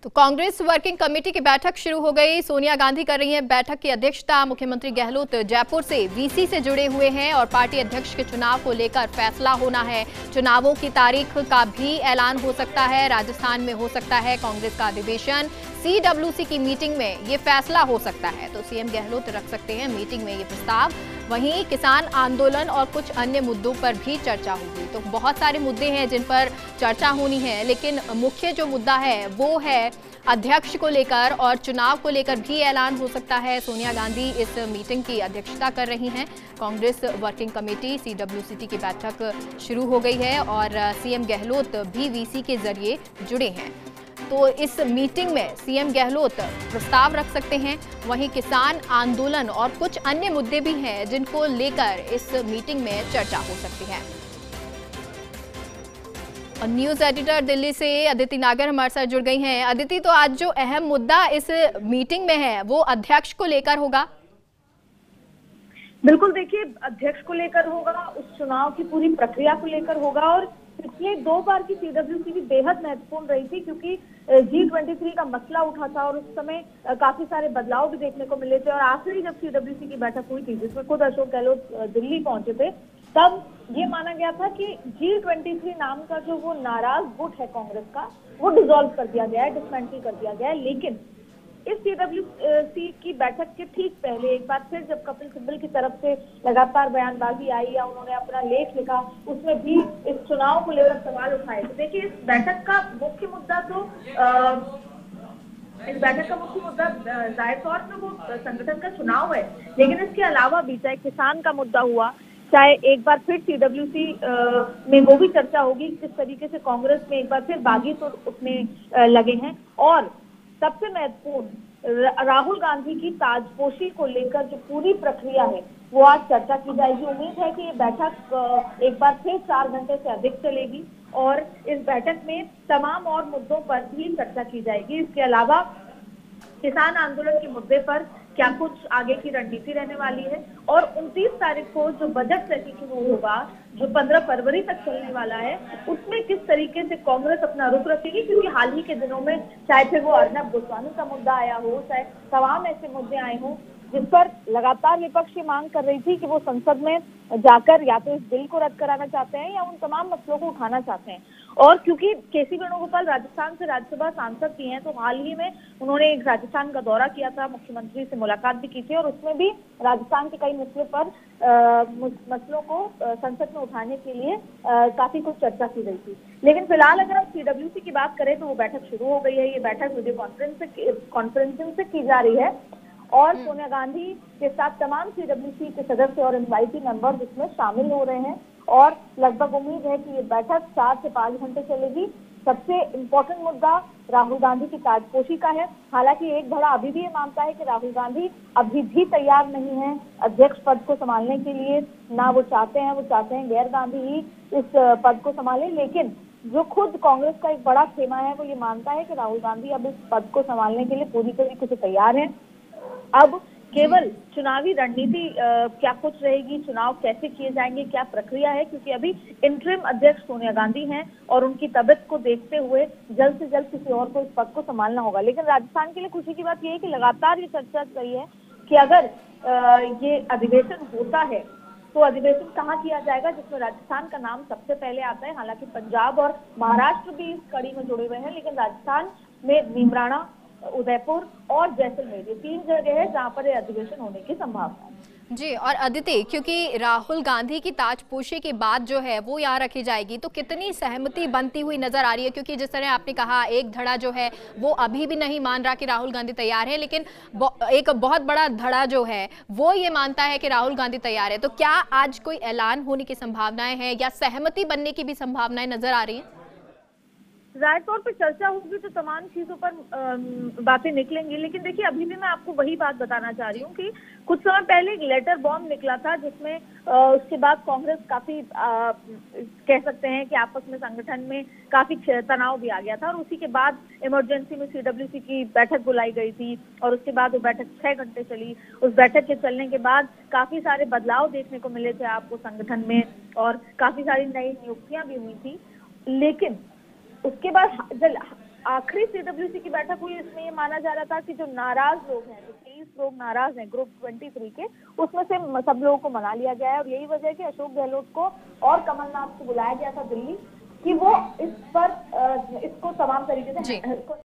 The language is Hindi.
तो कांग्रेस वर्किंग कमेटी की बैठक शुरू हो गई। सोनिया गांधी कर रही हैं बैठक की अध्यक्षता। मुख्यमंत्री गहलोत जयपुर से वीसी से जुड़े हुए हैं और पार्टी अध्यक्ष के चुनाव को लेकर फैसला होना है। चुनावों की तारीख का भी ऐलान हो सकता है। राजस्थान में हो सकता है कांग्रेस का अधिवेशन। सीडब्ल्यूसी की मीटिंग में ये फैसला हो सकता है, तो सीएम गहलोत रख सकते हैं मीटिंग में ये प्रस्ताव। वहीं किसान आंदोलन और कुछ अन्य मुद्दों पर भी चर्चा होगी। तो बहुत सारे मुद्दे हैं जिन पर चर्चा होनी है, लेकिन मुख्य जो मुद्दा है वो है अध्यक्ष को लेकर, और चुनाव को लेकर भी ऐलान हो सकता है। सोनिया गांधी इस मीटिंग की अध्यक्षता कर रही हैं। कांग्रेस वर्किंग कमेटी सीडब्ल्यूसी की बैठक शुरू हो गई है और सीएम गहलोत भी वीसी के जरिए जुड़े हैं। तो इस मीटिंग में सीएम गहलोत प्रस्ताव रख सकते हैं। वहीं किसान आंदोलन और कुछ अन्य मुद्दे भी हैं जिनको लेकर इस मीटिंग में चर्चा हो सकती है। और न्यूज एडिटर दिल्ली से अदिति नागर हमारे साथ जुड़ गई हैं। अदिति, तो आज जो अहम मुद्दा इस मीटिंग में है वो अध्यक्ष को लेकर होगा। बिल्कुल, देखिए, अध्यक्ष को लेकर होगा, उस चुनाव की पूरी प्रक्रिया को लेकर होगा। और पिछले 2 बार की सीडब्ल्यूसी भी बेहद महत्वपूर्ण रही थी, क्योंकि G23 का मसला उठा था और उस समय काफी सारे बदलाव भी देखने को मिले थे। और आखिरी जब सीडब्ल्यूसी की बैठक हुई थी, जिसमें खुद अशोक गहलोत दिल्ली पहुंचे थे, तब ये माना गया था कि G23 नाम का जो वो नाराज गुट है कांग्रेस का, वो डिसॉल्व कर दिया गया है, डिसमेंटल कर दिया गया है। लेकिन इस सीडब्ल्यूसी की बैठक के ठीक पहले एक बार फिर जब कपिल सिब्बल की तरफ से लगातार बयानबाजी आई या उन्होंने अपना लेख लिखा, उसमें भी इस चुनाव को लेकर सवाल उठाए। तो देखिए, इस बैठक का मुख्य मुद्दा जाहिर तौर पर वो संगठन का चुनाव है, लेकिन इसके अलावा भी चाहे किसान का मुद्दा हुआ, चाहे एक बार फिर सीडब्ल्यूसी में वो भी चर्चा होगी किस तरीके से कांग्रेस में एक बार फिर बागी सुर उठने लगे हैं। और सबसे महत्वपूर्ण राहुल गांधी की ताजपोशी को लेकर जो पूरी प्रक्रिया है वो आज चर्चा की जाएगी। उम्मीद है कि ये बैठक एक बार फिर 4 घंटे से अधिक चलेगी और इस बैठक में तमाम और मुद्दों पर भी चर्चा की जाएगी। इसके अलावा किसान आंदोलन के मुद्दे पर क्या कुछ आगे की रणनीति रहने वाली है, और 29 तारीख को जो बजट सेशन शुरू होगा, जो 15 फरवरी तक चलने वाला है, उसमें किस तरीके से कांग्रेस अपना रुख रखेगी। क्योंकि हाल ही के दिनों में चाहे फिर वो अर्नब गोस्वामी का मुद्दा आया हो, चाहे तमाम ऐसे मुद्दे आए हों जिस पर लगातार विपक्ष की मांग कर रही थी कि वो संसद में जाकर या तो इस बिल को रद्द कराना चाहते हैं या उन तमाम मसलों को उठाना चाहते हैं। और क्योंकि केसी वेणुगोपाल राजस्थान से राज्यसभा सांसद भी हैं, तो हाल ही में उन्होंने एक राजस्थान का दौरा किया था, मुख्यमंत्री से मुलाकात भी की थी और उसमें भी राजस्थान के कई मसलों को संसद में उठाने के लिए काफी कुछ चर्चा की गई थी। लेकिन फिलहाल अगर हम सीडब्ल्यूसी की बात करें तो वो बैठक शुरू हो गई है। ये बैठक वीडियो कॉन्फ्रेंसिंग से की जा रही है और सोनिया गांधी के साथ तमाम सीडब्ल्यूसी के सदस्य और एनवाईटी मेंबर्स इसमें शामिल हो रहे हैं और लगभग उम्मीद है कि ये बैठक 4 से 5 घंटे चलेगी। सबसे इम्पोर्टेंट मुद्दा राहुल गांधी की ताजपोशी का है। हालांकि एक धड़ा अभी भी ये मानता है कि राहुल गांधी अभी भी तैयार नहीं है अध्यक्ष पद को संभालने के लिए, ना वो चाहते हैं गैर गांधी ही इस पद को संभाले। लेकिन जो खुद कांग्रेस का एक बड़ा खेमा है वो ये मानता है कि राहुल गांधी अब इस पद को संभालने के लिए पूरी तरीके से तैयार है। अब केवल चुनावी रणनीति क्या कुछ रहेगी, चुनाव कैसे किए जाएंगे, क्या प्रक्रिया है, क्योंकि अभी इंटरिम अध्यक्ष सोनिया गांधी हैं और उनकी तबीयत को देखते हुए जल्द से जल्द किसी और को इस पद को संभालना होगा। लेकिन राजस्थान के लिए खुशी की बात यह है कि लगातार ये चर्चा चल रही है कि अगर ये अधिवेशन होता है तो अधिवेशन कहाँ किया जाएगा, जिसमें राजस्थान का नाम सबसे पहले आता है। हालांकि पंजाब और महाराष्ट्र भी इस कड़ी में जुड़े हुए हैं, लेकिन राजस्थान में नीमराणा, उदयपुर और जैसलमेर, ये 3 जगह है जहां पर अधिवेशन होने की संभावना है। जी, और अदिति, क्योंकि राहुल गांधी की ताजपोशी की बात जो है वो यहाँ रखी जाएगी, तो कितनी सहमति बनती हुई नजर आ रही है? क्योंकि जिस तरह आपने कहा, एक धड़ा जो है वो अभी भी नहीं मान रहा कि राहुल गांधी तैयार है, लेकिन एक बहुत बड़ा धड़ा जो है वो ये मानता है कि राहुल गांधी तैयार है। तो क्या आज कोई ऐलान होने की संभावनाएं हैं या सहमति बनने की भी संभावनाएं नजर आ रही है? जाहिर तौर पर चर्चा होगी तो तमाम चीजों पर बातें निकलेंगी। लेकिन देखिए, अभी भी मैं आपको वही बात बताना चाह रही हूँ कि कुछ समय पहले एक लेटर बॉम्ब निकला था, जिसमें उसके बाद कांग्रेस काफी कह सकते हैं कि आपस में संगठन में काफी तनाव भी आ गया था और उसी के बाद इमरजेंसी में सीडब्ल्यूसी की बैठक बुलाई गई थी और उसके बाद वो बैठक 6 घंटे चली। उस बैठक के चलने के बाद काफी सारे बदलाव देखने को मिले थे आपको संगठन में और काफी सारी नई नियुक्तियां भी हुई थी। लेकिन उसके बाद आखिरी सीडब्ल्यूसी की बैठक हुई, इसमें ये माना जा रहा था कि जो नाराज लोग हैं, जो 23 लोग नाराज हैं ग्रुप 23 के, उसमें से सब लोगों को मना लिया गया है। और यही वजह है कि अशोक गहलोत को और कमलनाथ को बुलाया गया था दिल्ली कि वो इस पर इसको तमाम तरीके से